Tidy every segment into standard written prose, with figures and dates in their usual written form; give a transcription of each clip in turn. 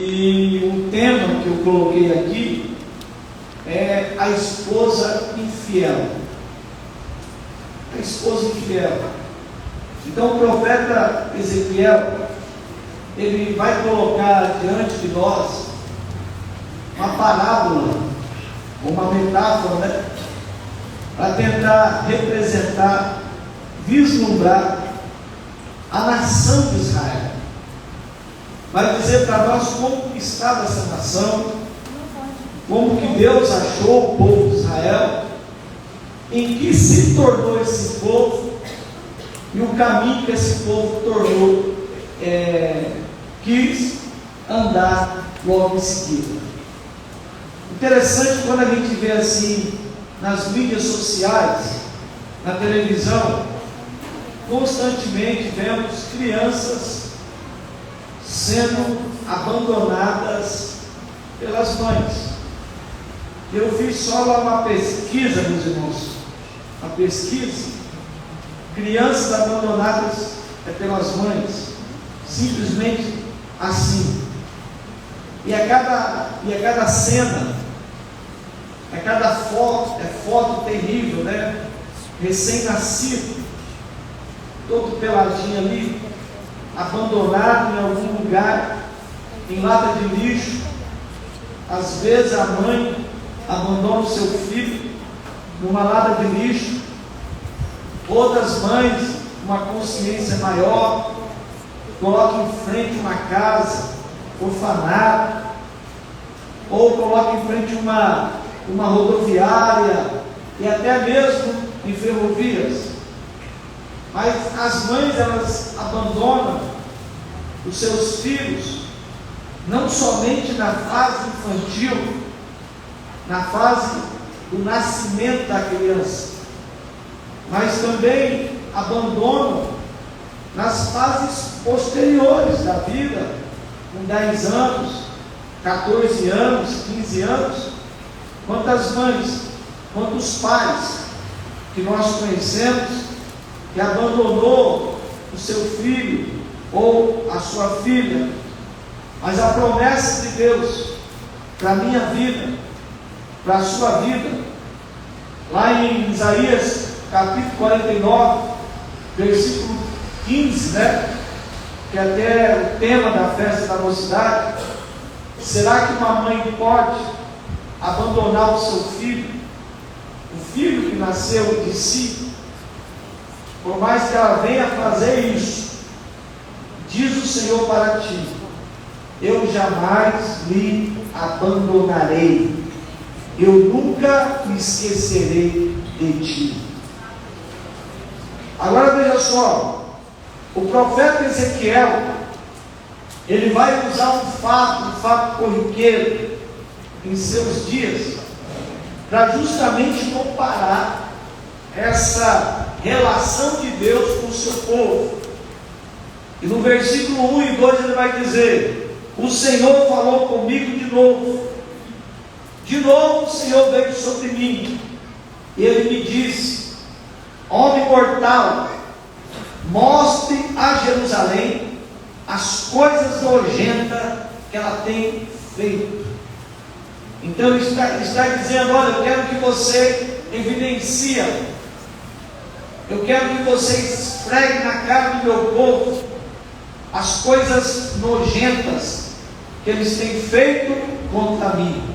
E o tema que eu coloquei aqui é a esposa infiel. A esposa infiel. Então o profeta Ezequiel, ele vai colocar diante de nós uma parábola, uma metáfora, né? Para tentar representar, vislumbrar a nação de Israel. Vai dizer para nós como que estava essa nação, como que Deus achou o povo de Israel, em que se tornou esse povo e o caminho que esse povo quis andar logo em seguida. Interessante quando a gente vê assim nas mídias sociais, na televisão, constantemente vemos crianças sendo abandonadas pelas mães. Eu fiz só lá uma pesquisa, meus irmãos, uma pesquisa, crianças abandonadas pelas mães, simplesmente assim. E a cada cena, a cada foto, foto terrível, né? Recém-nascido, todo peladinho ali, abandonado em algum lugar, em lata de lixo. Às vezes a mãe abandona o seu filho numa lata de lixo. Outras mães, uma consciência maior, colocam em frente uma casa, orfanato, ou colocam em frente uma rodoviária e até mesmo em ferrovias. Mas as mães, elas abandonam os seus filhos não somente na fase infantil, na fase do nascimento da criança, mas também abandonam nas fases posteriores da vida, com 10 anos, 14 anos, 15 anos. Quantas mães, quantos pais que nós conhecemos que abandonou o seu filho ou a sua filha, mas a promessa de Deus para a minha vida, para a sua vida, lá em Isaías capítulo 49, versículo 15, né? Que até é o tema da festa da mocidade. Será que uma mãe pode abandonar o seu filho, o filho que nasceu de si? Por mais que ela venha fazer isso, diz o Senhor para ti: eu jamais lhe abandonarei, eu nunca me esquecerei de ti. Agora veja só, o profeta Ezequiel, ele vai usar um fato corriqueiro em seus dias, para justamente comparar essa relação de Deus com o seu povo. E no versículo 1 e 2 ele vai dizer: o Senhor falou comigo de novo o Senhor veio sobre mim, e ele me disse: homem mortal, mostre a Jerusalém as coisas nojentas que ela tem feito. Então ele está dizendo: olha, eu quero que você evidencie, eu quero que você esfregue na cara do meu povo as coisas nojentas que eles têm feito contra mim.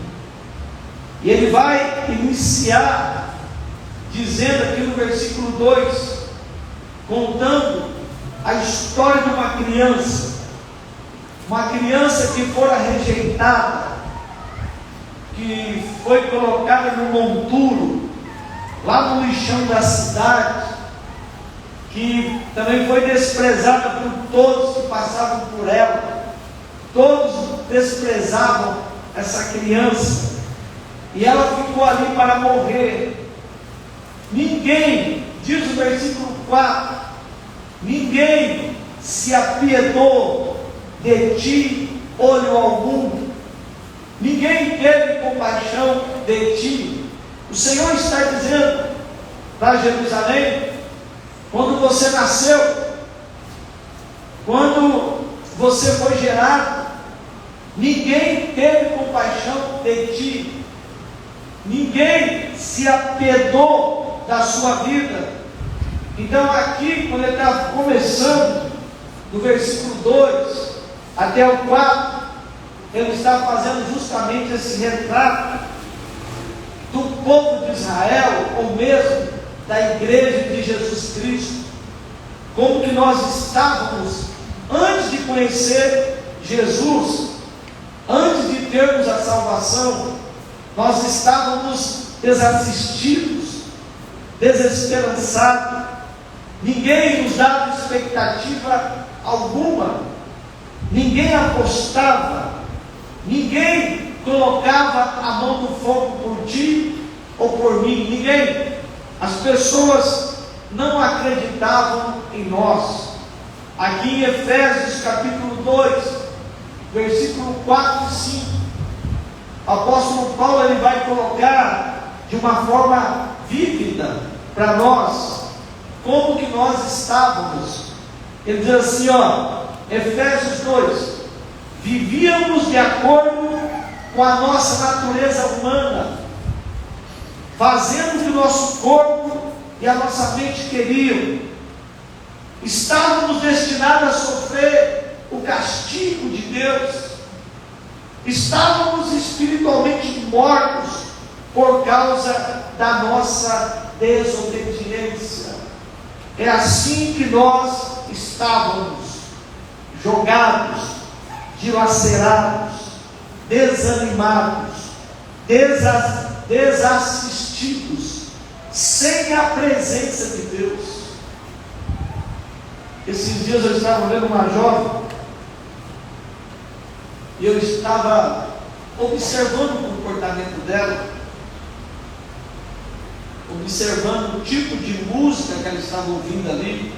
E ele vai iniciar dizendo aqui no versículo 2, contando a história de uma criança que fora rejeitada, que foi colocada no monturo, lá no lixão da cidade, que também foi desprezada por todos que passavam por ela. Todos desprezavam essa criança, e ela ficou ali para morrer. Ninguém, diz o versículo 4, ninguém se apiedou de ti, olho algum, ninguém teve compaixão de ti. O Senhor está dizendo para Jerusalém: quando você nasceu, quando você foi gerado, ninguém teve compaixão de ti, ninguém se apiedou da sua vida. Então aqui, quando ele está começando, do versículo 2 até o 4, ele está fazendo justamente esse retrato do povo de Israel, ou mesmo da igreja de Jesus Cristo, como que nós estávamos antes de conhecer Jesus, antes de termos a salvação. Nós estávamos desassistidos, desesperançados, ninguém nos dava expectativa alguma, ninguém apostava, ninguém colocava a mão no fogo por ti ou por mim, ninguém. As pessoas não acreditavam em nós. Aqui em Efésios capítulo 2, versículo 4 e 5, o apóstolo Paulo ele vai colocar de uma forma vívida para nós como que nós estávamos. Ele diz assim, Efésios 2: vivíamos de acordo com a nossa natureza humana, fazendo o que o nosso corpo e a nossa mente queriam. Estávamos destinados a sofrer o castigo de Deus. Estávamos espiritualmente mortos por causa da nossa desobediência. É assim que nós estávamos, jogados, dilacerados, desanimados, desassistidos, sem a presença de Deus. Esses dias eu estava vendo uma jovem e eu estava observando o comportamento dela, observando o tipo de música que ela estava ouvindo ali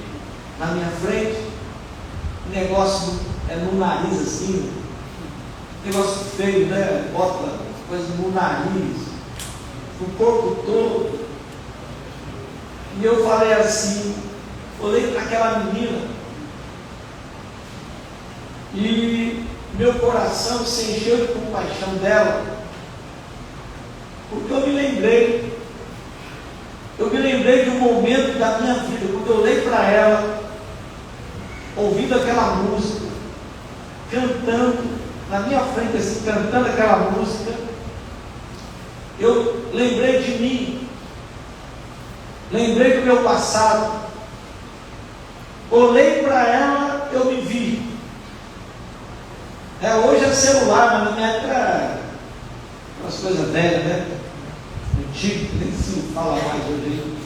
na minha frente. O negócio no nariz assim, negócio feio, né? Bota coisa no nariz, no corpo todo. E eu falei assim, olhei para aquela menina e meu coração se encheu de compaixão dela, porque eu me lembrei de um momento da minha vida, quando eu olhei para ela, ouvindo aquela música, cantando na minha frente, assim, cantando aquela música, eu lembrei de mim, lembrei do meu passado, olhei para ela, eu me vi. Hoje é celular, mas na minha época era umas coisas velhas, né? Antigo, nem se fala mais hoje.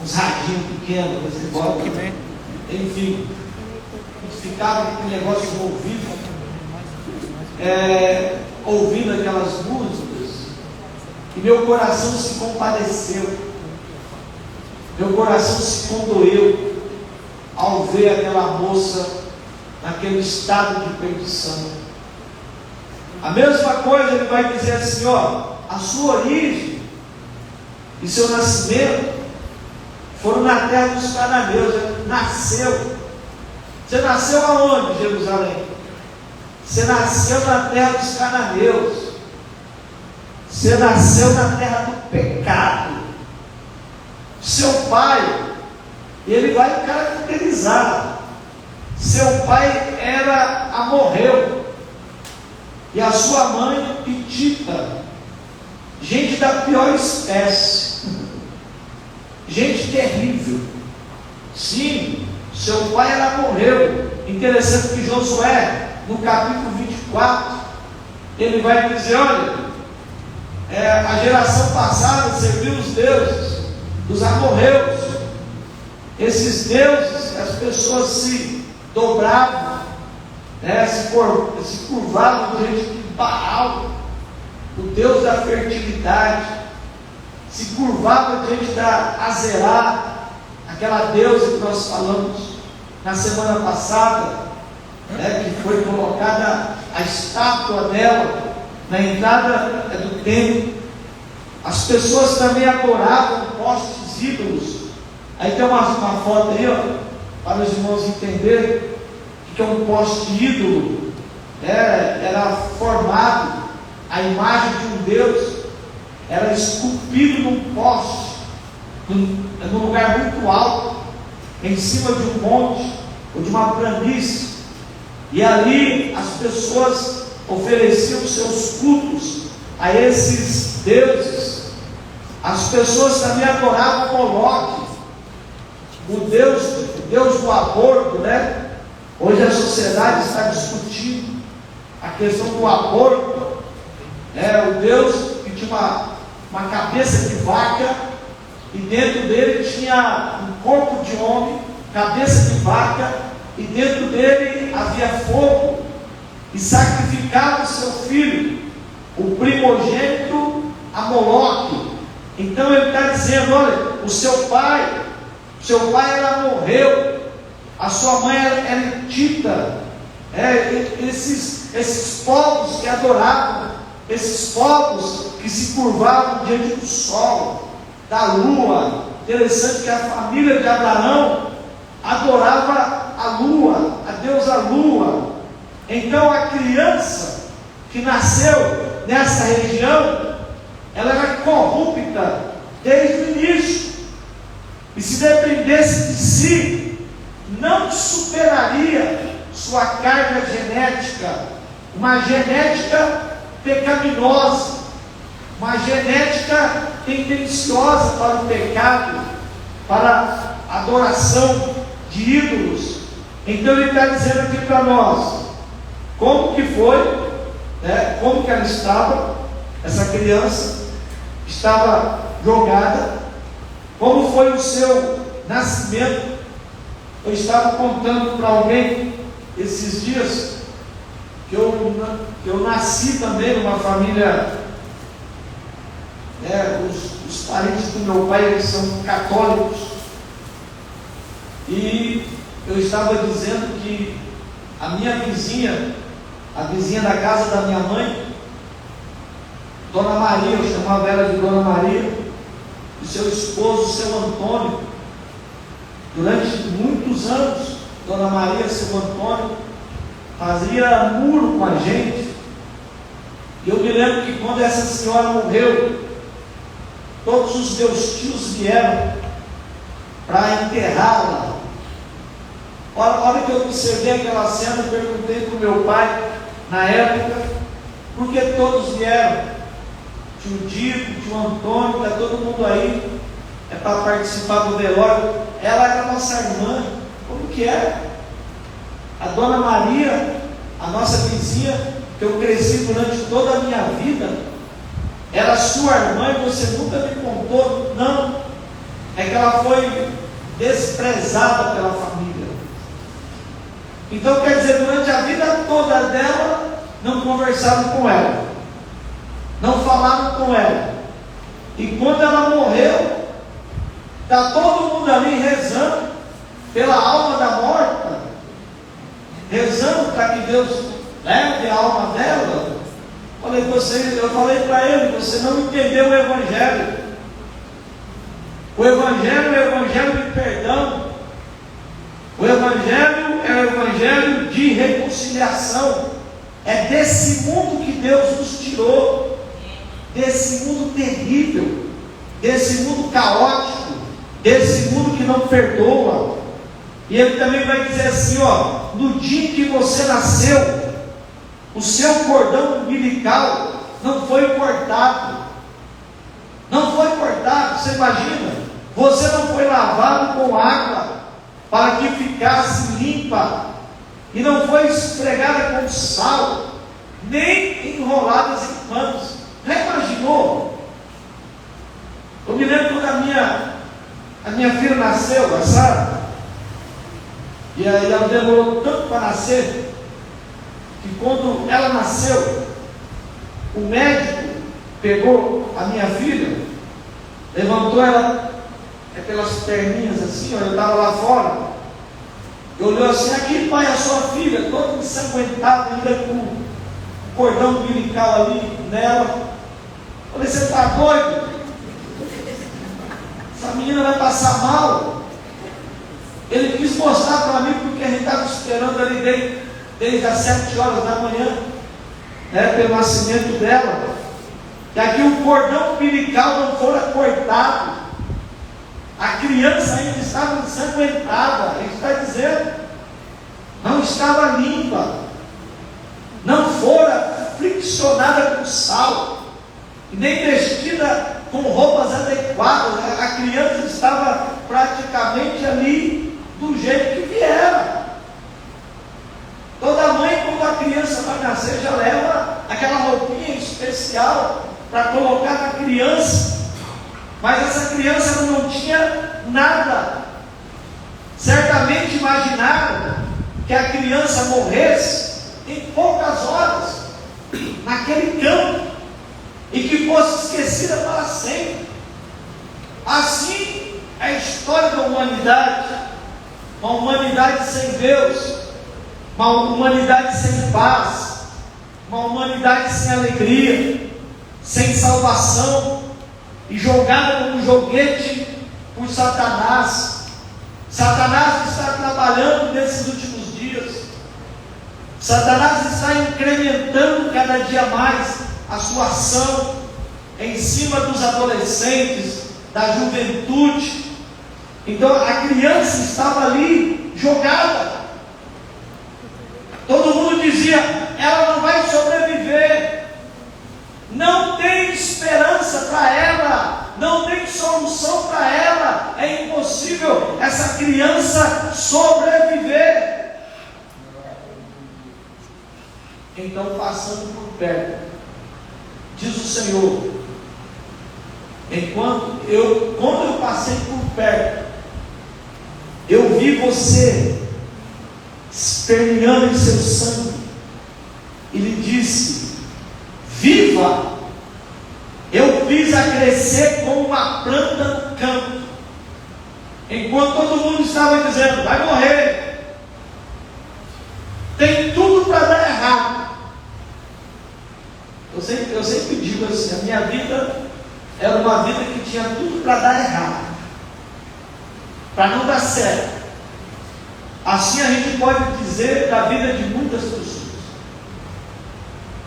Uns radinhos pequenos, você bota, enfim, ficava com aquele negócio no ouvido, ouvindo aquelas músicas, e meu coração se compadeceu, meu coração se condoeu ao ver aquela moça naquele estado de perdição. A mesma coisa ele vai dizer assim, a sua origem e seu nascimento foram na terra dos cananeus. Você nasceu aonde, Jerusalém? Você nasceu na terra dos cananeus. Você nasceu na terra do pecado. Seu pai, ele vai caracterizar. Seu pai era amorreu, e a sua mãe hitita, gente da pior espécie, gente terrível. Sim, seu pai era amorreu. Interessante que Josué, no capítulo 24, ele vai dizer, olha, a geração passada serviu os deuses dos amorreus. Esses deuses, as pessoas se dobravam, se curvavam diante de Baal, o Deus da fertilidade, se curvavam diante da Azerá, aquela deusa que nós falamos na semana passada, que foi colocada a estátua dela na entrada do templo. As pessoas também adoravam postes ídolos. Aí tem uma foto aí, para os irmãos entenderem o que é um poste ídolo. era formado a imagem de um Deus, era esculpido num poste, num lugar muito alto, em cima de um monte ou de uma planície, e ali as pessoas ofereciam seus cultos a esses deuses. As pessoas também adoravam Moloque, o Deus do aborto, né? Hoje a sociedade está discutindo a questão do aborto, o Deus que tinha uma cabeça de vaca, e dentro dele tinha um corpo de homem, cabeça de vaca, e dentro dele havia fogo, e sacrificava o seu filho, o primogênito, a Moloque. Então ele está dizendo: olha, o seu pai ela morreu, a sua mãe era hitita, esses povos que adoravam, esses povos que se curvavam diante do sol, da lua. Interessante que a família de Abraão adorava a lua, a deusa lua. Então a criança que nasceu nessa região, ela era corrupta desde o início, e se dependesse de si, não superaria sua carga genética, uma genética pecaminosa, uma genética tendenciosa para o pecado, para a adoração de ídolos. Então ele está dizendo aqui para nós como que foi, como que ela estava, essa criança estava jogada, como foi o seu nascimento. Eu estava contando para alguém esses dias que eu nasci também numa família, os parentes do meu pai, eles são católicos, e eu estava dizendo que a minha vizinha, a vizinha da casa da minha mãe, Dona Maria, eu chamava ela de Dona Maria, e seu esposo, seu Antônio, durante muitos anos, Dona Maria, seu Antônio, fazia muro com a gente. E eu me lembro que quando essa senhora morreu, todos os meus tios vieram para enterrá-la. A hora que eu observei aquela cena, eu perguntei para o meu pai, na época, por que todos vieram? Tio Dico, tio Antônio, está todo mundo aí, para participar do velório. Ela era nossa irmã. Como que é? A Dona Maria, a nossa vizinha, que eu cresci durante toda a minha vida, era sua irmã e você nunca me contou? Não, é que ela foi desprezada pela família. Então quer dizer, durante a vida toda dela, não conversaram com ela, não falaram com ela, e quando ela morreu, está todo mundo ali rezando pela alma da morta, rezando para que Deus leve a alma dela. Eu falei para ele: você não entendeu o Evangelho. O Evangelho é o Evangelho de perdão. O Evangelho é o Evangelho de reconciliação. É desse mundo que Deus nos tirou, desse mundo terrível, desse mundo caótico, desse mundo que não perdoa. E ele também vai dizer assim: no dia em que você nasceu, o seu cordão umbilical não foi cortado. Não foi cortado. Você imagina? Você não foi lavado com água para que ficasse limpa, e não foi esfregada com sal, nem enroladas em panos. Já imaginou? Eu me lembro quando a minha filha nasceu, a Sara, e aí ela demorou tanto para nascer, que quando ela nasceu, o médico pegou a minha filha, levantou ela, aquelas perninhas assim, eu estava lá fora, e olhou assim: aqui, pai, a sua filha, toda ensanguentada, ainda com o cordão umbilical ali nela. Eu falei: você está doido? Essa menina vai passar mal. Ele quis mostrar para mim, porque a gente estava esperando ali dentro desde as 7 horas da manhã, pelo nascimento dela, que aqui o cordão umbilical não fora cortado, a criança ainda estava ensanguentada. Ele está dizendo, não estava limpa, não fora friccionada com sal, nem vestida com roupas adequadas. A criança estava praticamente ali do jeito que viera. Toda mãe, quando a criança vai nascer, já leva aquela roupinha especial para colocar na criança, mas essa criança não tinha nada. Certamente imaginaram que a criança morresse em poucas horas naquele campo e que fosse esquecida para sempre. Assim é a história da humanidade, uma humanidade sem Deus, uma humanidade sem paz, uma humanidade sem alegria, sem salvação, e jogada como joguete por Satanás. Satanás está trabalhando nesses últimos dias. Satanás está incrementando cada dia mais a sua ação em cima dos adolescentes, da juventude. Então a criança estava ali jogada. Todo mundo dizia, ela não vai sobreviver, não tem esperança para ela, não tem solução para ela, é impossível essa criança sobreviver. Então, passando por perto, diz o Senhor, quando eu passei por perto, eu vi você esperneando em seu sangue, e lhe disse, viva! Eu fiz a crescer como uma planta no campo, enquanto todo mundo estava dizendo, vai morrer, tem tudo para dar errado. Eu sempre digo assim, a minha vida era uma vida que tinha tudo para dar errado, para não dar certo. Assim a gente pode dizer da vida de muitas pessoas.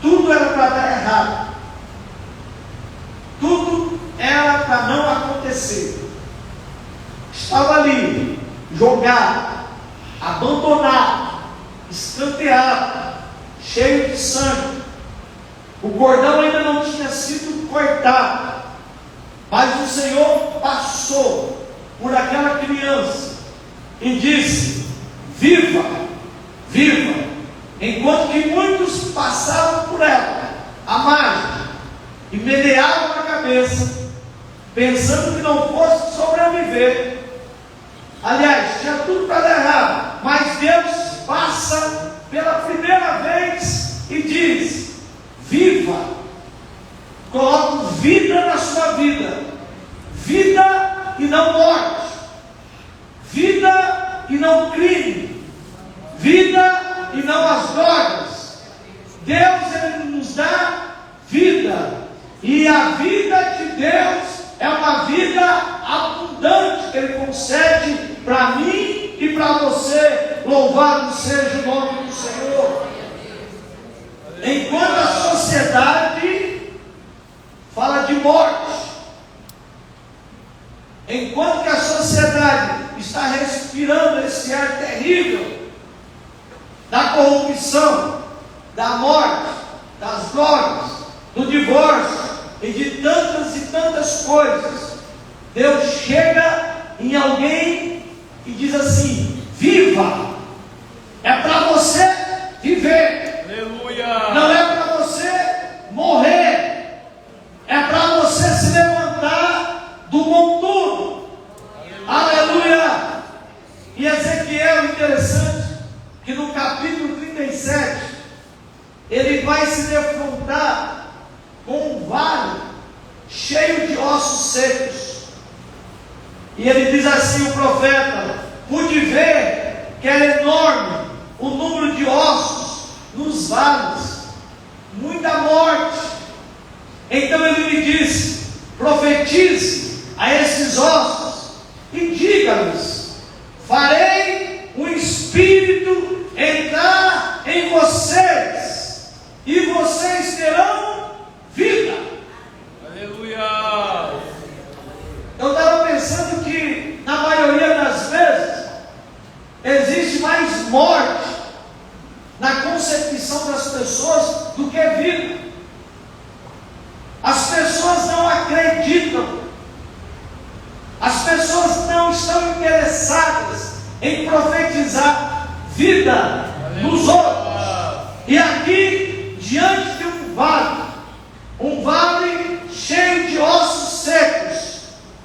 Tudo era para dar errado, tudo era para não acontecer. Estava ali, jogado, abandonado, escanteado, cheio de sangue. O cordão ainda não tinha sido cortado, mas o Senhor passou por aquela criança e disse, viva, viva, enquanto que muitos passavam por ela, à margem, e meneavam na cabeça, pensando que não fosse sobreviver. Aliás, tinha tudo para dar errado, mas Deus passa pela primeira vez e diz, viva, coloco vida na sua vida, vida e não morte, vida e não crime, vida e não as drogas. Deus, Ele nos dá vida, e a vida de Deus é uma vida abundante que Ele concede para mim e para você. Louvado seja o nome do Senhor. Enquanto a sociedade fala de morte, enquanto que a sociedade está respirando esse ar terrível da corrupção, da morte, das drogas, do divórcio e de tantas e tantas coisas, Deus chega em alguém e diz assim, viva, é para você viver, aleluia. Não é para você morrer, é para você se levantar do monturo, aleluia. E Ezequiel, interessante, que no capítulo 37, ele vai se defrontar com um vale cheio de ossos secos, e ele diz assim, o profeta, pude ver que era enorme o número de ossos nos vales, muita morte. Então ele me disse, profetize a esses ossos e diga-lhes, farei um espírito entrar em em profetizar vida nos outros. E aqui, diante de um vale cheio de ossos secos,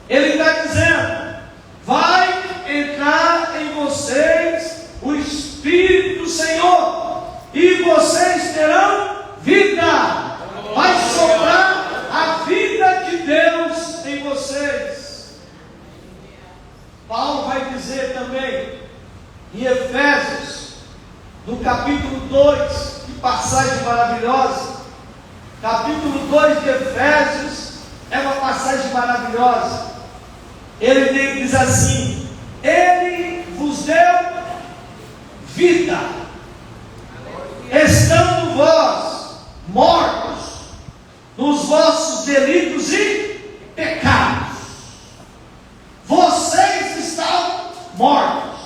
ele está dizendo: vai entrar em vocês o Espírito do Senhor, e vocês terão vida. Vai soprar a vida de Deus em vocês. Paulo vai dizer também em Efésios, no capítulo 2, que passagem maravilhosa. Capítulo 2 de Efésios é uma passagem maravilhosa. Ele diz assim: Ele vos deu vida, estando vós mortos nos vossos delitos e pecados. Vocês estavam mortos,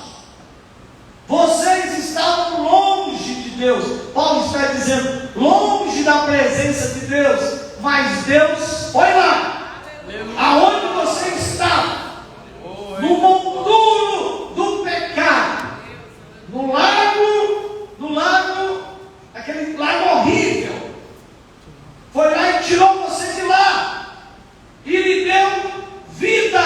vocês estavam longe de Deus. Paulo está dizendo, longe da presença de Deus, mas Deus foi lá. Aonde você estava? No monturo do pecado, no lago, aquele lago horrível. Foi lá e tirou você de lá, e lhe deu vida,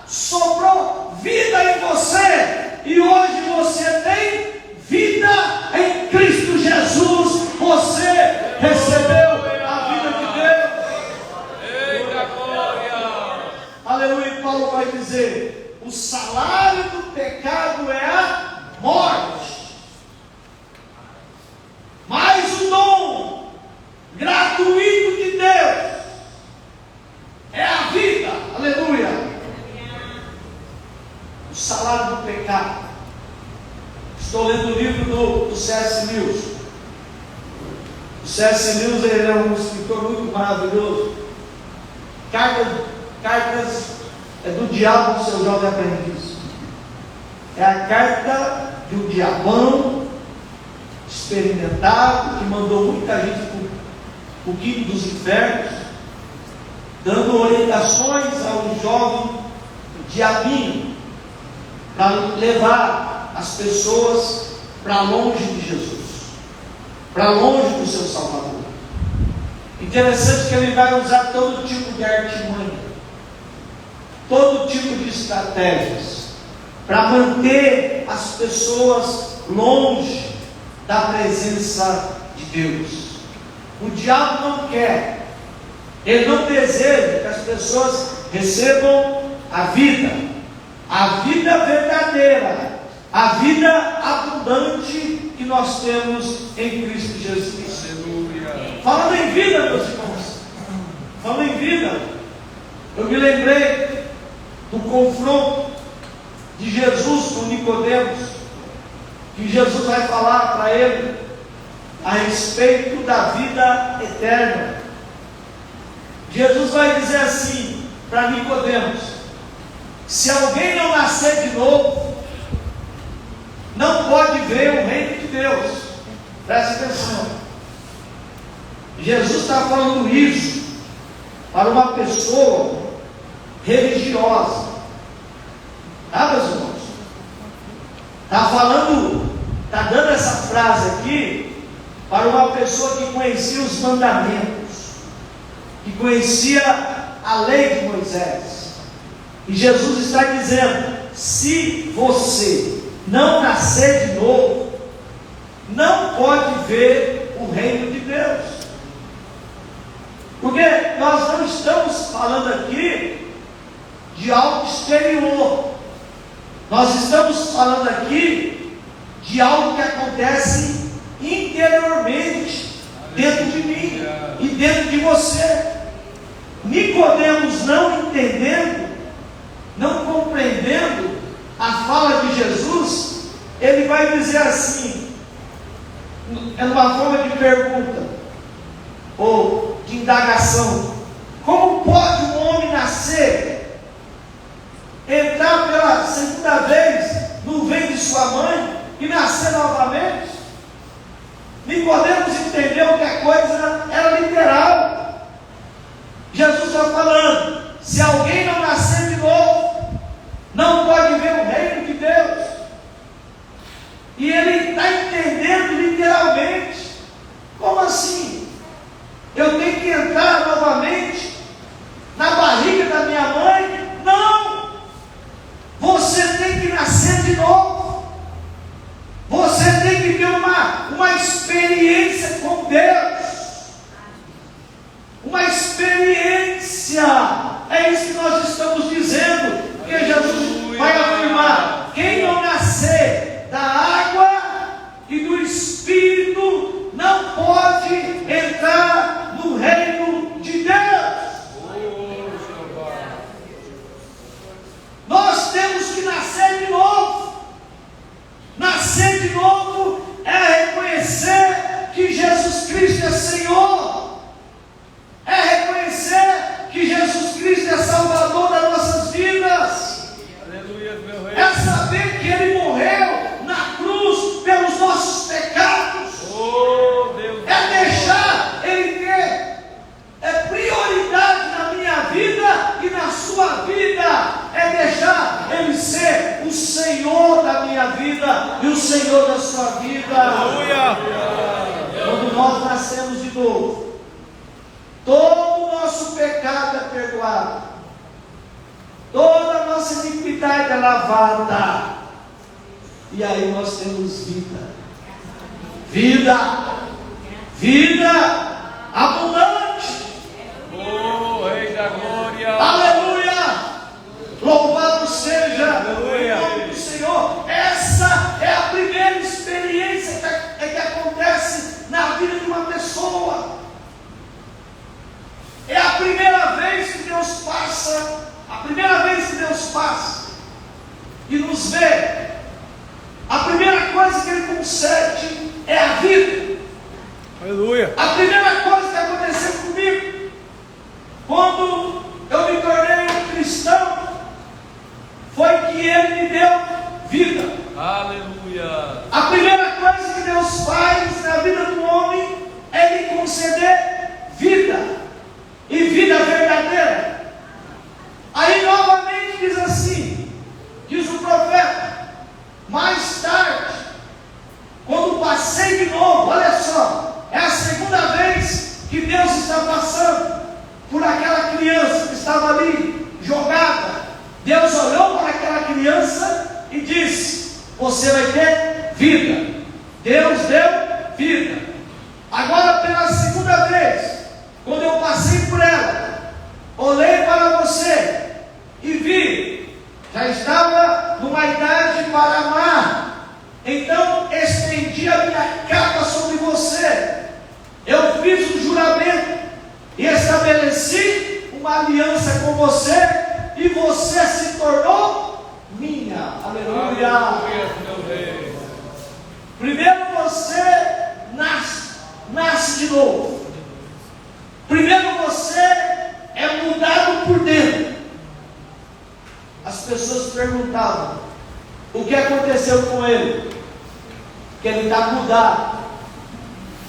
soprou vida em você, e hoje você tem vida em Cristo Jesus. Você recebeu a vida de Deus. Eita glória! Aleluia. E Paulo vai dizer: o salário do pecado é a morte, mas o dom gratuito de Deus é a vida. Aleluia. O salário do pecado. Estou lendo o livro do C.S. Lewis. O C.S. Lewis, ele é um escritor muito maravilhoso. Cartas do diabo ao seu jovem aprendiz. É a carta de um diabão experimentado, que mandou muita gente para o quinto dos infernos, dando orientações ao jovem diabinho, para levar as pessoas para longe de Jesus, para longe do seu Salvador. Interessante que ele vai usar todo tipo de artimanha, todo tipo de estratégias, para manter as pessoas longe da presença de Deus. O diabo não quer, ele não deseja que as pessoas recebam a vida verdadeira, a vida abundante que nós temos em Cristo Jesus. Aleluia. Falando em vida, meus irmãos, falando em vida, eu me lembrei do confronto de Jesus com Nicodemos, que Jesus vai falar para ele a respeito da vida eterna. Jesus vai dizer assim para Nicodemos: se alguém não nascer de novo, não pode ver o reino de Deus. Preste atenção. Jesus está falando isso para uma pessoa religiosa, tá, meus irmãos? Está dando essa frase aqui para uma pessoa que conhecia os mandamentos, que conhecia a lei de Moisés. E Jesus está dizendo: se você não nascer de novo, não pode ver o reino de Deus. Porque nós não estamos falando aqui de algo exterior, nós estamos falando aqui de algo que acontece interiormente, dentro de mim e dentro de você. Nicodemos, não entendendo, não compreendendo a fala de Jesus, ele vai dizer assim, é uma forma de pergunta ou de indagação: como pode um homem nascer, entrar pela segunda vez no ventre de sua mãe e nascer novamente? Nicodemos entendeu que a coisa era literal. Jesus está falando: se alguém não nascer de novo, não pode ver o reino de Deus. É isso que nós estamos dizendo, porque Jesus vai afirmar: quem não nascer da água e do Espírito não pode entrar no reino de Deus. Nós temos que nascer de novo. Nascer de novo é reconhecer que Jesus Cristo é Senhor, é reconhecer que Jesus Cristo é Salvador das nossas vidas. Aleluia, meu rei. É saber que Ele morreu na cruz pelos nossos pecados. Oh, Deus. É deixar Ele ter prioridade na minha vida e na sua vida. É deixar Ele ser o Senhor da minha vida e o Senhor da sua vida. Aleluia. Quando nós nascemos de novo, todo o nosso pecado é perdoado, toda a nossa iniquidade é lavada, e aí nós temos vida abundante. Oh, Rei da Glória. Aleluia! Louvado seja Aleluia. o nome do Senhor. Essa é a primeira experiência que acontece na vida de uma pessoa. É a primeira vez que Deus passa, e nos vê. A primeira coisa que Ele concede é a vida. Aleluia. A primeira coisa que aconteceu comigo, quando eu me tornei um cristão, foi que Ele me deu vida. Aleluia. A primeira coisa que Deus faz na vida do homem é lhe conceder vida, e vida verdadeira. Aí novamente diz assim, diz o profeta: mais tarde, quando passei de novo, olha só, é a segunda vez que Deus está passando por aquela criança que estava ali jogada. Deus olhou para aquela criança e disse: você vai ter vida. Deus deu vida. Agora, pela segunda vez, quando eu passei por ela, olhei para você e vi, já estava numa idade para amar. Então estendi a minha capa sobre você. Eu fiz um juramento e estabeleci uma aliança com você, e você se tornou minha. Aleluia. Aleluia, meu rei. Primeiro você nasce de novo. Primeiro você é mudado por dentro. As pessoas perguntavam: o que aconteceu com ele? Que ele está mudado.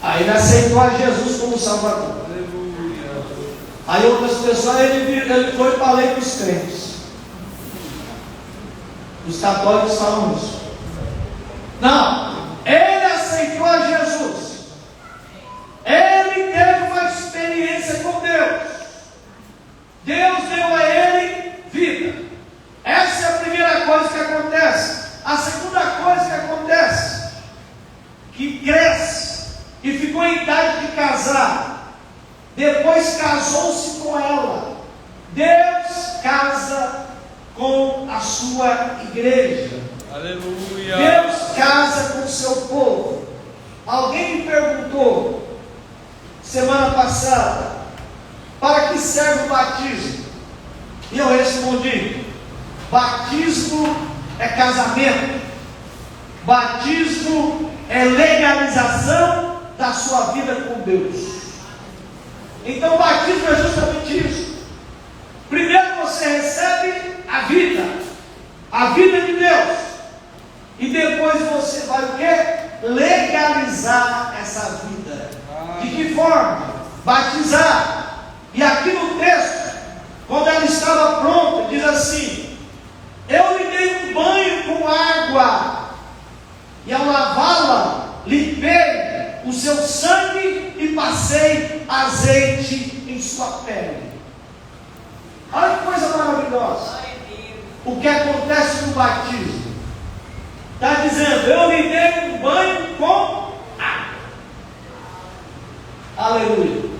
Aí ele aceitou a Jesus como Salvador. Aleluia. Aí outras pessoas, ele foi para a lei dos crentes. Os católicos falam isso. Não, ele aceitou a Jesus. Ele teve uma experiência com Deus. Deus deu a ele vida. Essa é a primeira coisa que acontece. A segunda coisa que acontece, que cresce e ficou em idade de casar, depois casou-se com ela. Deus casa com a sua igreja. Aleluia. Deus casa com o seu povo. Alguém me perguntou semana passada: para que serve o batismo? E eu respondi: batismo é casamento. Batismo é legalização da sua vida com Deus. Então o batismo é justamente isso. Primeiro você recebe a vida de Deus, e depois você vai o quê? Legalizar essa vida. De que forma? Batizar. E aqui no texto, quando ela estava pronta, diz assim: eu lhe dei um banho com água, e ao lavá-la, limpei o seu sangue e passei azeite em sua pele. Olha que coisa maravilhosa. O que acontece no batismo? Está dizendo: eu lhe dei um banho com água. Aleluia.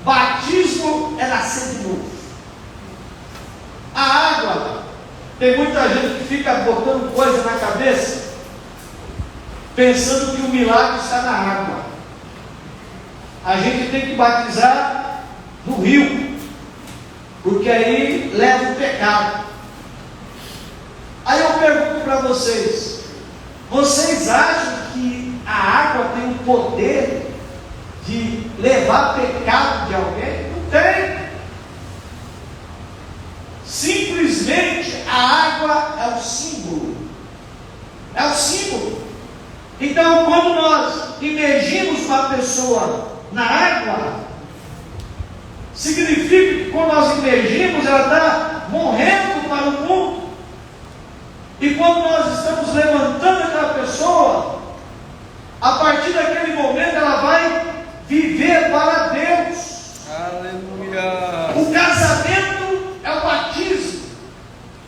Batismo é nascer de novo. Tem muita gente que fica botando coisa na cabeça, pensando que o milagre está na água. A gente tem que batizar no rio, porque aí leva o pecado. Aí eu pergunto para vocês: vocês acham que a água tem o poder de levar pecado de alguém? Não tem. Simplesmente a água é o símbolo. É o símbolo. Então, quando nós imergimos uma pessoa na água, significa que quando nós imergimos, ela está morrendo para o mundo. E quando nós estamos levantando aquela pessoa, a partir daquele momento ela vai viver para Deus. Aleluia. O casamento é o batismo.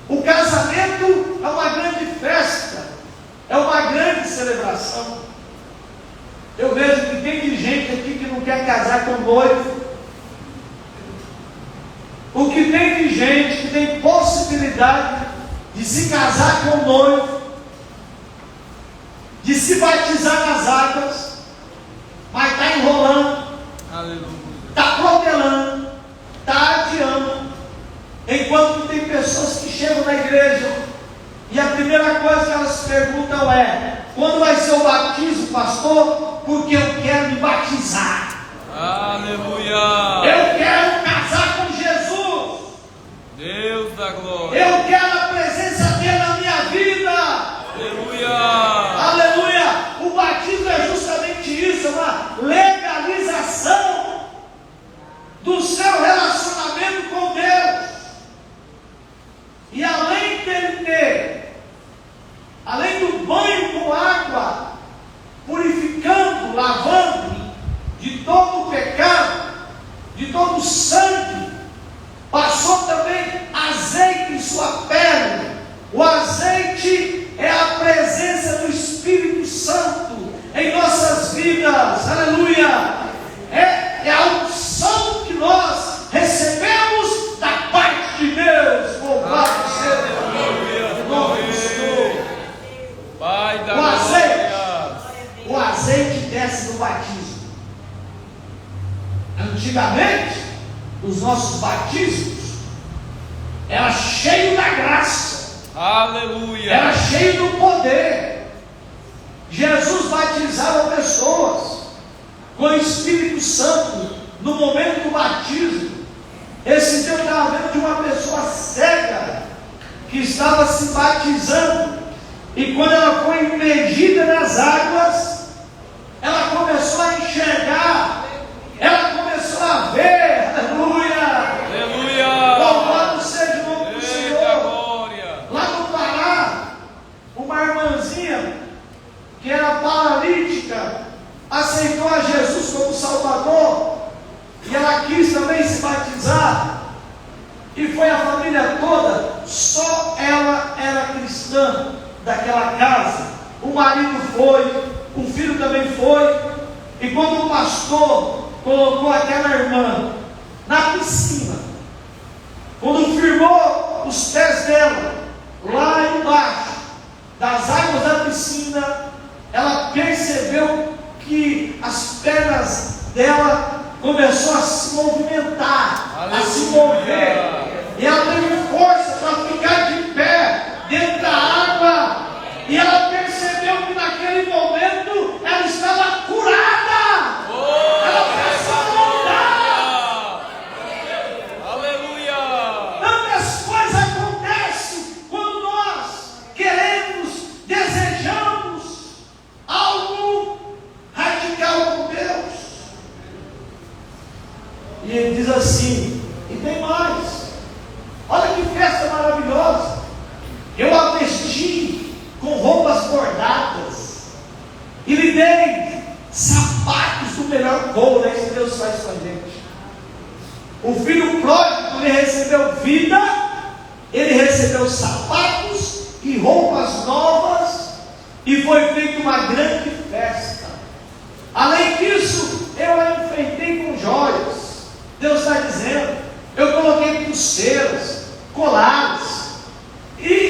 O casamento é uma grande festa, é uma grande celebração. Eu vejo que tem gente aqui que não quer casar com noivo. O que tem de gente que tem possibilidade de se casar com noivo, de se batizar nas águas, mas está enrolando, está protelando, está adiando, enquanto tem pessoas que chegam na igreja e a primeira coisa que elas perguntam é: quando vai ser o batismo, pastor? Porque eu quero me batizar. Aleluia. Eu quero casar com Jesus. Deus da glória. Eu quero a presença dele na minha vida. Aleluia. Aleluia. O batismo é justamente isso, é uma legalização do seu relacionamento com Deus. E além dele ter, além do banho com água, purificando, lavando de todo o pecado, de todo o sangue, passou também azeite em sua pele. O azeite é a presença do Espírito Santo em nossas vidas. Aleluia. É a unção que nós recebemos da parte de Deus. Louvado seja o nome do Senhor. Pai da O azeite, o azeite desce do batismo. Antigamente, os nossos batismos era cheio da graça. Aleluia. Era cheio do poder. Jesus batizava pessoas com o Espírito Santo no momento do batismo. Esse dia eu estava vendo de uma pessoa cega que estava se batizando, e quando ela foi imergida nas águas, ela começou a enxergar, ela começou a ver. Aleluia. Aleluia. Louvado seja o nome do Eita Senhor. glória. Lá no Pará, uma irmãzinha que era paralítica aceitou a Jesus como Salvador, e ela quis também se batizar, e foi a família toda. Só ela era cristã daquela casa. O marido foi, o filho também foi. E quando o pastor colocou aquela irmã na piscina, quando firmou os pés dela lá embaixo das águas da piscina, ela percebeu que as pernas dela começou a se movimentar, a se mover, e ela teve força para ficar de pé dentro da água, e ela percebeu que naquele momento ela estava curada. Ela começou a andar. Aleluia. Tantas coisas acontecem quando nós queremos, desejamos algo radical com Deus. E ele diz assim, e tem mais: olha que festa maravilhosa, eu a vesti com roupas bordadas, e lhe dei sapatos do melhor couro. É isso que Deus faz com a gente. O filho pródigo, ele recebeu vida, ele recebeu sapatos e roupas novas, e foi feita uma grande festa. Além disso, eu a enfeitei com joias. Deus está dizendo, eu coloquei pulseiras, colares, e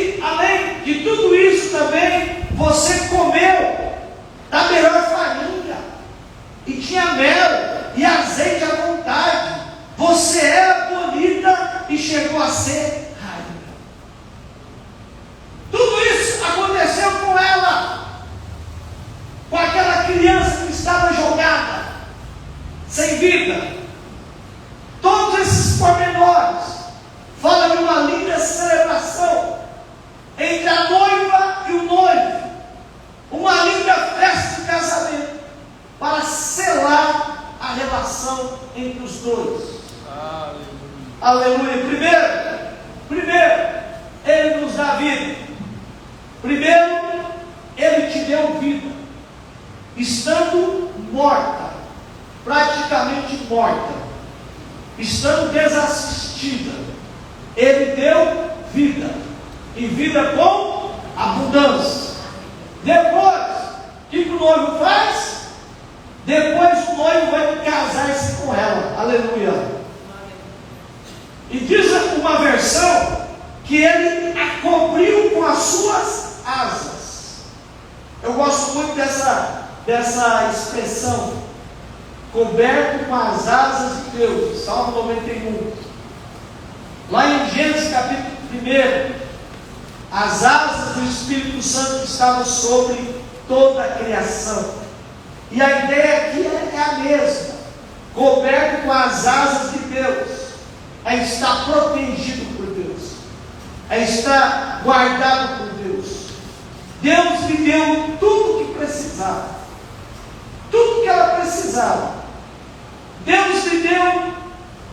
relação entre os dois. Aleluia. Aleluia. Primeiro, Ele nos dá vida. Primeiro, Ele te deu vida, estando morta, praticamente morta, estando desassistida. Ele deu vida, e vida com abundância. Depois, o que o noivo faz? Depois o noivo vai casar-se com ela. Aleluia. E diz uma versão que ele a cobriu com as suas asas. Eu gosto muito dessa expressão, coberto com as asas de Deus. Salmo 91. Lá em Gênesis capítulo 1, as asas do Espírito Santo estavam sobre toda a criação. E a ideia aqui é a mesma: coberto com as asas de Deus, é estar protegido por Deus, é estar guardado por Deus. Deus lhe deu tudo o que precisava, tudo que ela precisava. Deus lhe deu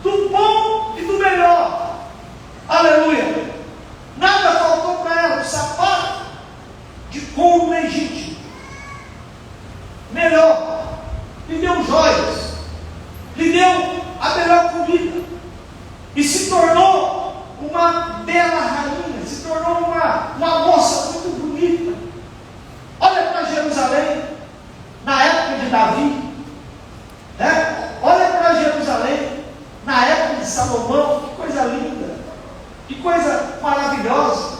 do bom e do melhor. Aleluia. Nada faltou para ela. Um sapato de couro legítimo, melhor. Lhe deu joias, lhe deu a melhor comida, e se tornou uma bela rainha, se tornou uma moça muito bonita. Olha para Jerusalém, na época de Davi, né? Olha para Jerusalém, na época de Salomão. Que coisa linda, que coisa maravilhosa.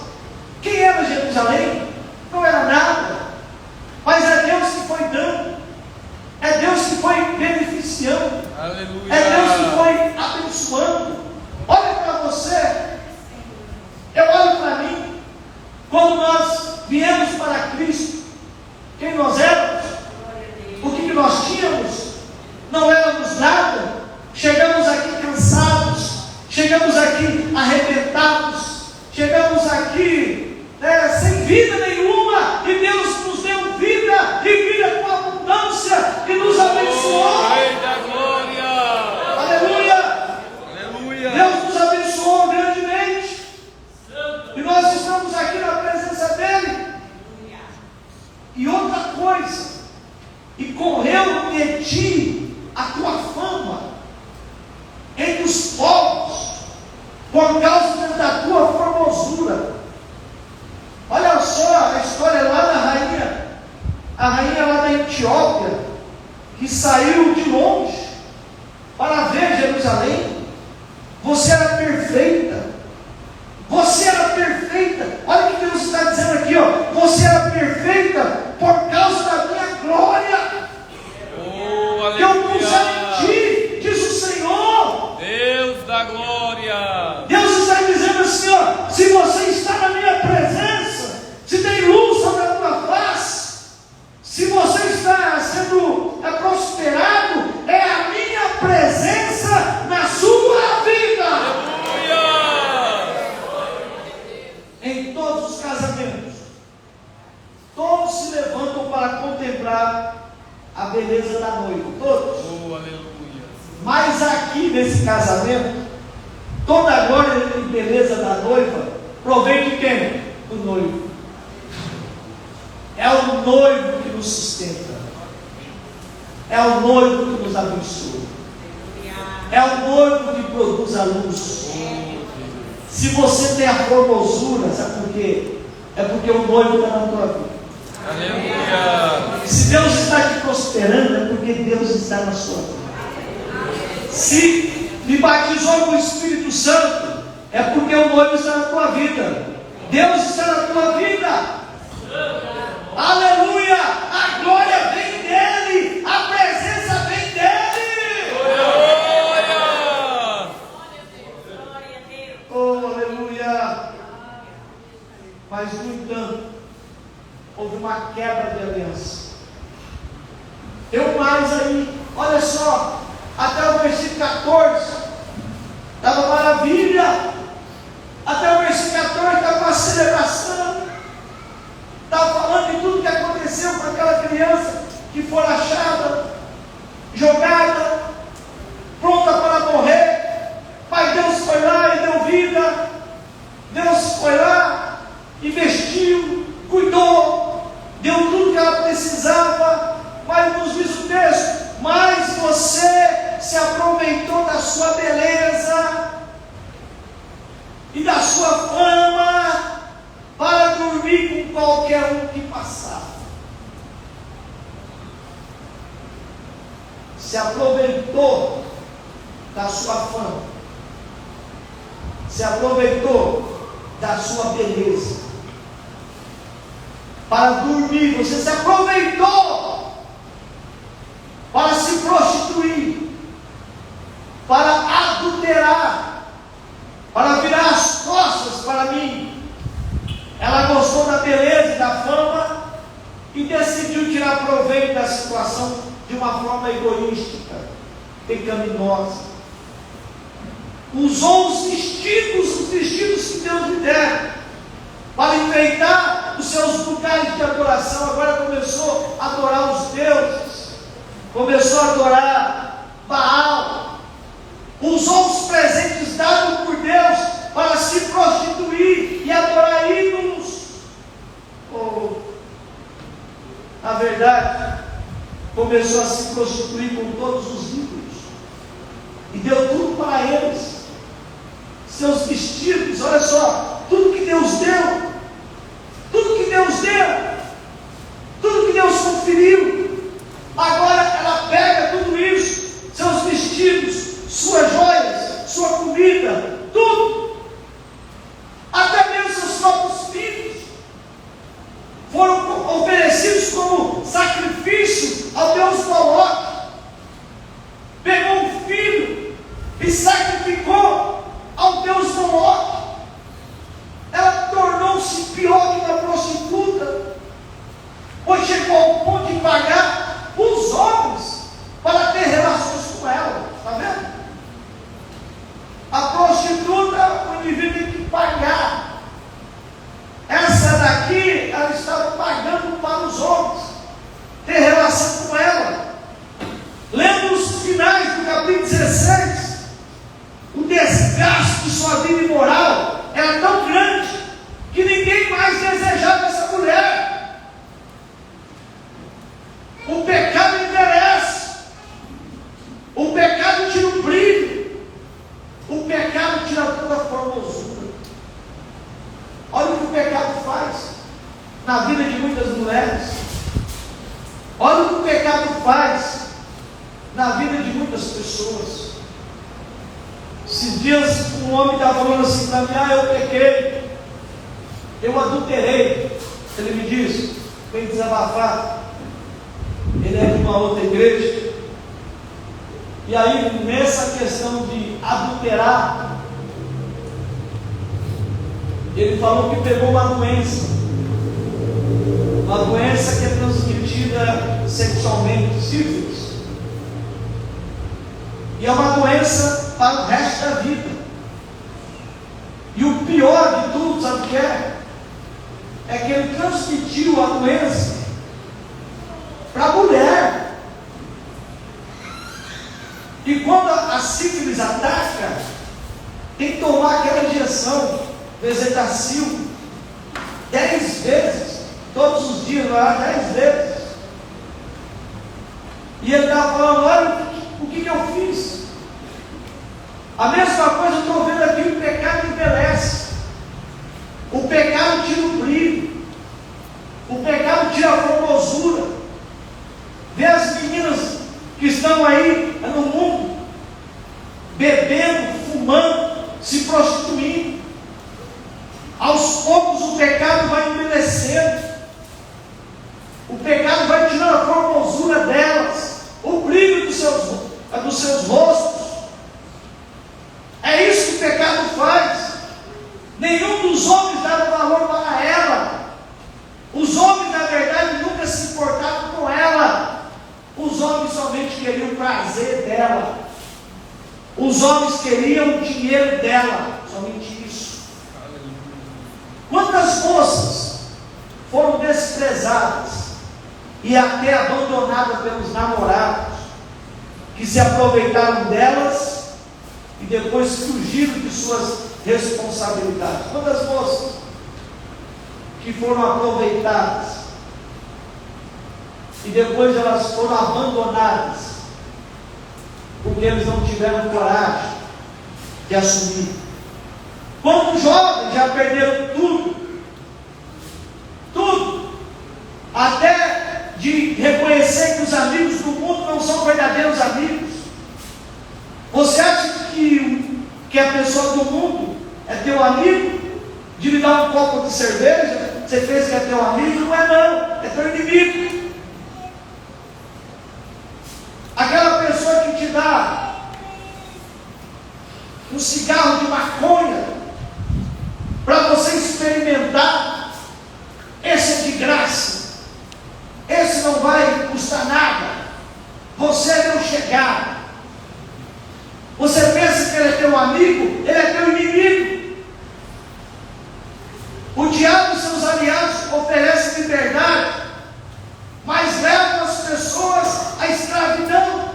Quem era Jerusalém? Não era nada, mas é Deus que foi dando, é Deus que foi beneficiando, Aleluia. é Deus que foi abençoando. Olha para você, eu olho para mim. Quando nós viemos para Cristo, quem nós éramos? O que nós tínhamos? Não éramos nada. Chegamos aqui cansados, chegamos aqui arrebentados, chegamos aqui sem vida nenhuma, e Deus nos deu vida, e vida com abundância, e nos abençoou. Rei da glória. Aleluia. Aleluia. Deus nos abençoou grandemente, e nós estamos aqui na presença dEle. E outra coisa, e correu de ti a tua fama entre os povos, por causa da tua formosura. Olha só a história lá a rainha lá da Etiópia, que saiu de longe para ver Jerusalém. Você era perfeita, você era perfeita. Olha o que Deus está dizendo aqui, ó. Você era perfeita por causa da minha glória, que eu pus em ti, diz o Senhor. Deus da glória. Deus está dizendo assim, ó: se você está na minha presença, se tem luz sobre a tua face, se você está sendo prosperado, é a minha presença na sua vida. Aleluia. Em todos os casamentos, todos se levantam para contemplar a beleza da noiva, todos. Oh, aleluia. Mas aqui nesse casamento, toda a glória e beleza da noiva provém de quem? Do noivo. É o noivo que nos sustenta, é o noivo que nos abençoa, é o noivo que produz a luz. Se você tem a formosura, sabe por quê? É porque o noivo está na tua vida. Aleluia. Se Deus está te prosperando, é porque Deus está na sua vida. Se me batizou com o Espírito Santo, é porque o noivo está na tua vida. Deus está na tua vida. Aleluia. A glória vem dele, a presença vem dele. Glória. Oh, aleluia. Mas no entanto, houve uma quebra de aliança. Eu mais aí, olha só, até o versículo 14, estava maravilha. Até o versículo 14 estava uma celebração, estava falando de tudo que aconteceu com aquela criança que foi achada, jogada, aproveitou da sua fama, se aproveitou da sua beleza para dormir, você se aproveitou para se prostituir, para adulterar, para virar as costas para mim. Ela gostou da beleza e da fama e decidiu tirar proveito da situação de uma forma egoística, pecaminosa. Usou os vestidos que Deus lhe der para enfeitar os seus lugares de adoração. Agora começou a adorar os deuses, começou a adorar Baal, usou os presentes dados por Deus para se prostituir e adorar ídolos. Na verdade, começou a se prostituir com todos os ídolos e deu tudo para eles. Seus vestidos, olha só, tudo que Deus deu, tudo que Deus deu, tudo que Deus conferiu. Agora ela pega tudo isso, seus vestidos, suas joias, sua comida, tudo, até mesmo seus próprios filhos foram oferecidos como sacrifício ao Deus Moloque. Pegou um filho e sacrificou ao Deus Moloque. Ela tornou-se pior que uma prostituta, pois chegou ao ponto de pagar os homens para ter relações com ela. Está vendo? A prostituta, o indivíduo tem que pagar. Essa daqui, ela estava pagando para os homens ter relação com ela. Lendo os finais do capítulo 16, o desgaste de sua vida imoral era tão grande que ninguém mais desejava essa mulher. O pecado envelhece, o pecado tira o brilho, o pecado tira toda a formosura. Olha o que o pecado faz na vida de muitas mulheres. Olha o que o pecado faz na vida de muitas pessoas. Esses dias um homem estava falando assim para mim: eu pequei, eu adulterei. Ele me disse, vem desabafar. Ele é de uma outra igreja. E aí, nessa questão de adulterar, ele falou que pegou uma doença que é transmitida sexualmente, sífilis. E é uma doença para o resto da vida. E o pior de tudo, sabe o que é? É que ele transmitiu a doença para a mulher. E quando a sífilis ataca, tem que tomar aquela injeção Bezetacil 10 vezes, todos os dias, lá 10 vezes. E ele estava falando: olha o que eu fiz. A mesma coisa eu estou vendo aqui: o pecado envelhece, o pecado tira o brilho, o pecado tira a formosura. Vê as meninas que estão aí no mundo, bebendo, fumando, se prostituindo. Aos poucos o pecado vai envelhecendo, o pecado vai tirando a formosura delas, o brilho dos seus rostos. É isso que o pecado faz. Nenhum dos homens dava valor para ela. Os homens, na verdade, nunca se importavam com ela. Os homens somente queriam o prazer dela. Os homens queriam o dinheiro dela, somente isso. Quantas moças foram desprezadas e até abandonadas pelos namorados, que se aproveitaram delas e depois fugiram de suas responsabilidades? Quantas moças que foram aproveitadas e depois elas foram abandonadas porque eles não tiveram coragem de assumir? Quantos jovens já perderam tudo, até de reconhecer que os amigos do mundo não são verdadeiros amigos, que a pessoa do mundo é teu amigo, de lhe dar um copo de cerveja, você fez que é teu amigo? Não é não, é teu inimigo. Aquela pessoa que te dá um cigarro de maconha para você experimentar, esse é de graça, esse não vai custar nada, você é meu chegado. Você pensa que ele é teu amigo, ele é teu inimigo. O diabo e seus aliados oferecem liberdade, mas levam as pessoas à escravidão.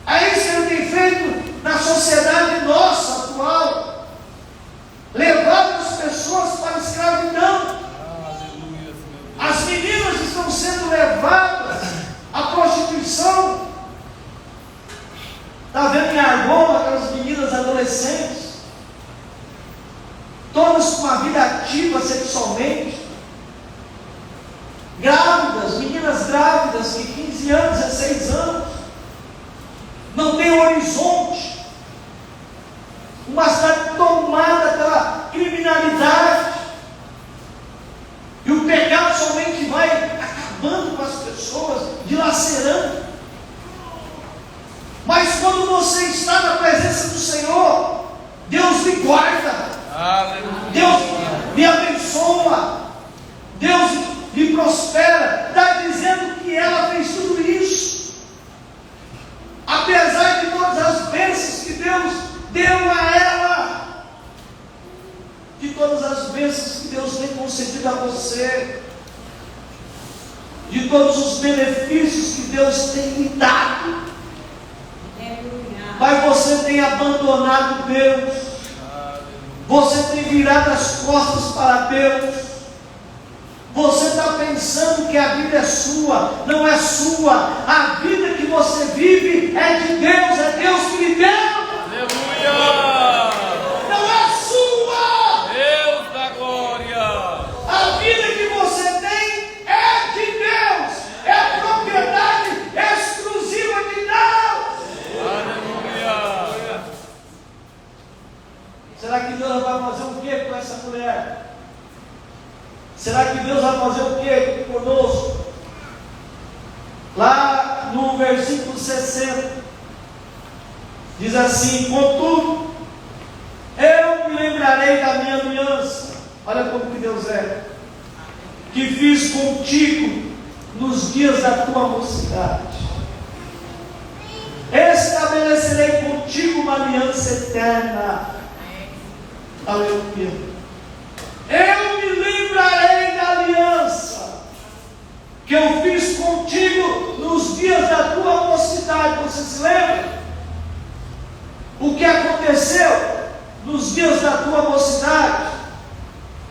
É isso que ele tem feito na sociedade nossa atual, levando as pessoas para a escravidão. As meninas estão sendo levadas à prostituição. Está vendo em Argol aquelas meninas adolescentes, todas com uma vida ativa sexualmente, grávidas, meninas grávidas de 15 anos, 16 anos, não tem horizonte, uma cidade tomada pela criminalidade, e o pecado somente vai acabando com as pessoas, dilacerando. Mas quando você está na presença do Senhor, Deus lhe guarda, Deus lhe abençoa, Deus lhe prospera. Está dizendo que ela fez tudo isso, apesar de todas as bênçãos que Deus deu a ela, de todas as bênçãos que Deus tem concedido a você, de todos os benefícios que Deus tem lhe dado. Mas você tem abandonado Deus, você tem virado as costas para Deus, você está pensando que a vida é sua, não é sua, a vida que você vive é de Deus, é Deus que lhe deu. Aleluia! Não é sua! Deus da glória! A vida que você tem é de Deus, é propriedade exclusiva de Deus. Aleluia! Será que Deus vai fazer o que com essa mulher? Será que Deus vai fazer o que conosco? Lá no versículo 60, diz assim: contudo, eu me lembrarei da minha aliança. Olha como que Deus é, que fiz contigo nos dias da tua mocidade. Estabelecerei contigo uma aliança eterna. Aleluia. Eu me lembrarei da aliança que eu fiz contigo nos dias da tua mocidade. Você se lembra? O que aconteceu nos dias da tua mocidade?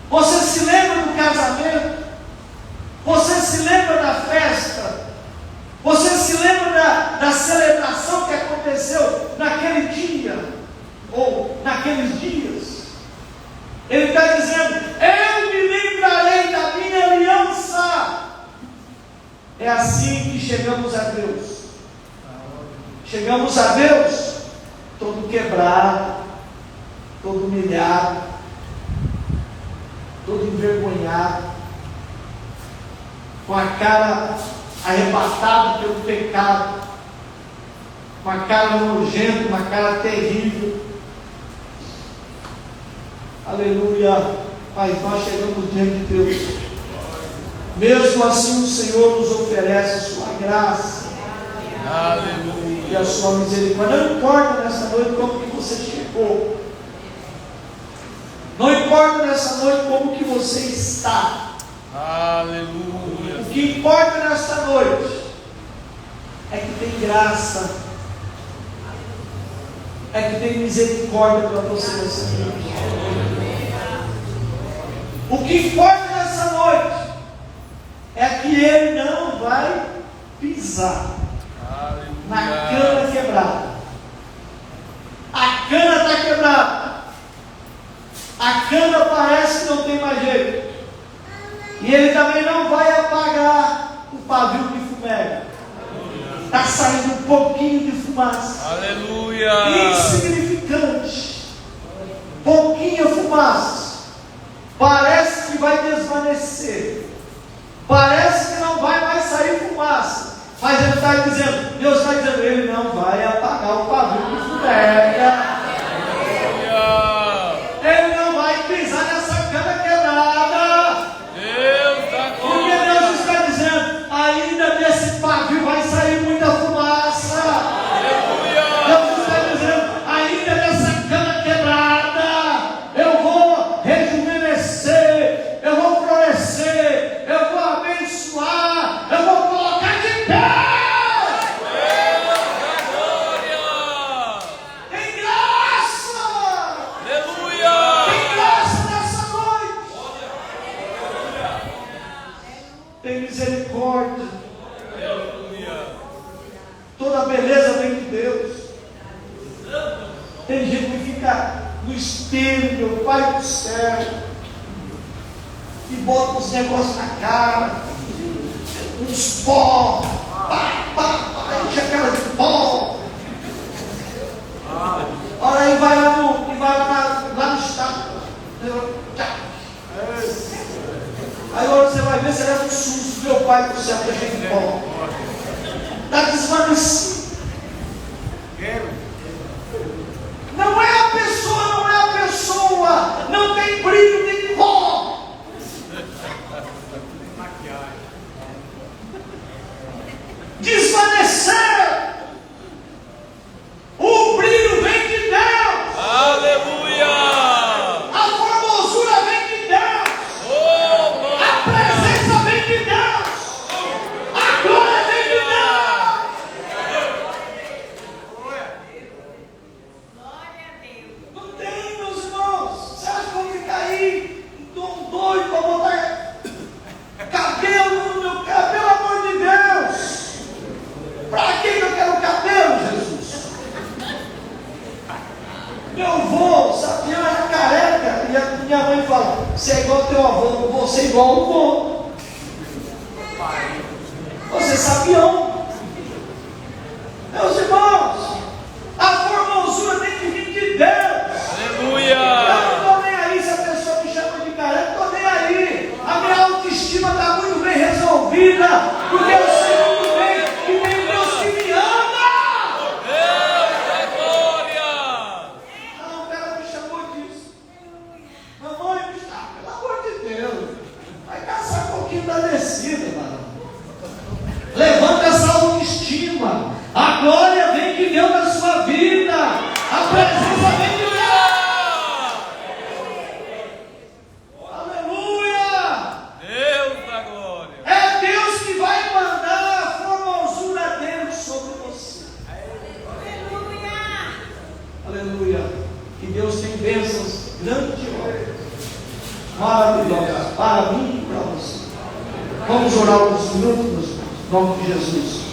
Você se lembra do casamento? Você se lembra da festa? Você se lembra da celebração que aconteceu naquele dia? Ou naqueles dias? Ele está dizendo: eu me lembrarei da minha aliança. É assim que chegamos a Deus. Chegamos a Deus todo quebrado, todo humilhado, todo envergonhado, com a cara arrebatada pelo pecado, com a cara nojenta, uma cara terrível. Aleluia. Pai, nós chegamos diante de Deus. Mesmo assim o Senhor nos oferece a sua graça. Aleluia. E a sua misericórdia. Não importa nessa noite como que você chegou, não importa nessa noite como que você está. Aleluia. O que importa nessa noite é que tem graça, é que tem misericórdia para você nessa noite. O que importa nessa noite é que Ele não vai pisar na cana quebrada. A cana está quebrada, a cana parece que não tem mais jeito, e Ele também não vai apagar o pavio de fumega. Está saindo um pouquinho de fumaça. Aleluia. Insignificante. florescer. Parece que não vai mais sair fumaça, mas ele está dizendo, Deus está dizendo, ele não vai apagar o pavio que fumega. Ele não vai pisar nessa cana quebrada. Porque Deus está dizendo, ainda desse pavio vai sair muita fumaça. Deus está dizendo, ainda dessa cana quebrada, eu vou rejuvenescer, eu vou florescer, eu vou abençoar, eu vou colocar de pé. Tem graça. Tem graça nessa noite. Tem misericórdia. Toda beleza vem de Deus. Tem gente que fica no espelho, meu Pai do céu, e bota uns negócios na cara, uns pó, enche a cara de pó. Olha aí, vai lá no estado. Aí agora você vai ver, você leva um susto, meu Pai do céu, está cheio de pó. Está desvanecido. Não é a pessoa, não tem brilho, tem pó. Desvanecer. O brilho vem de Deus. Aleluia! A formosura vem de Deus. A presença vem de Deus. A glória vem de Deus. Não tem, meus irmãos. Você acha que eu vou ficar aí doido para botar cabelo no meu cabelo? Pelo amor de Deus. Para que eu quero cabelo, Jesus? Meu avô, Sabião, era careca. E a minha mãe fala, você é igual ao teu avô, não vou ser igual ao avô. Você é Sabião. Meus irmãos, a formosura tem que vir de Deus. Aleluia! Eu não estou nem aí se a pessoa me chama de careca, não estou nem aí. A minha autoestima está muito bem resolvida, porque eu sei muito bem que tem um Deus que me ama. Não, o cara me chamou disso. Mamãe, pelo amor de Deus, vai caçar um pouquinho da descida, mano. Levanta essa autoestima. A glória vem de Deus na sua vida. A presença vem de Deus. Aleluia! Deus da glória! É Deus que vai mandar a formosura dele sobre você. Aleluia! Que Deus tem bênçãos grandiosas, maravilhosas para mim e para você. Vamos orar uns minutos, em nome de Jesus.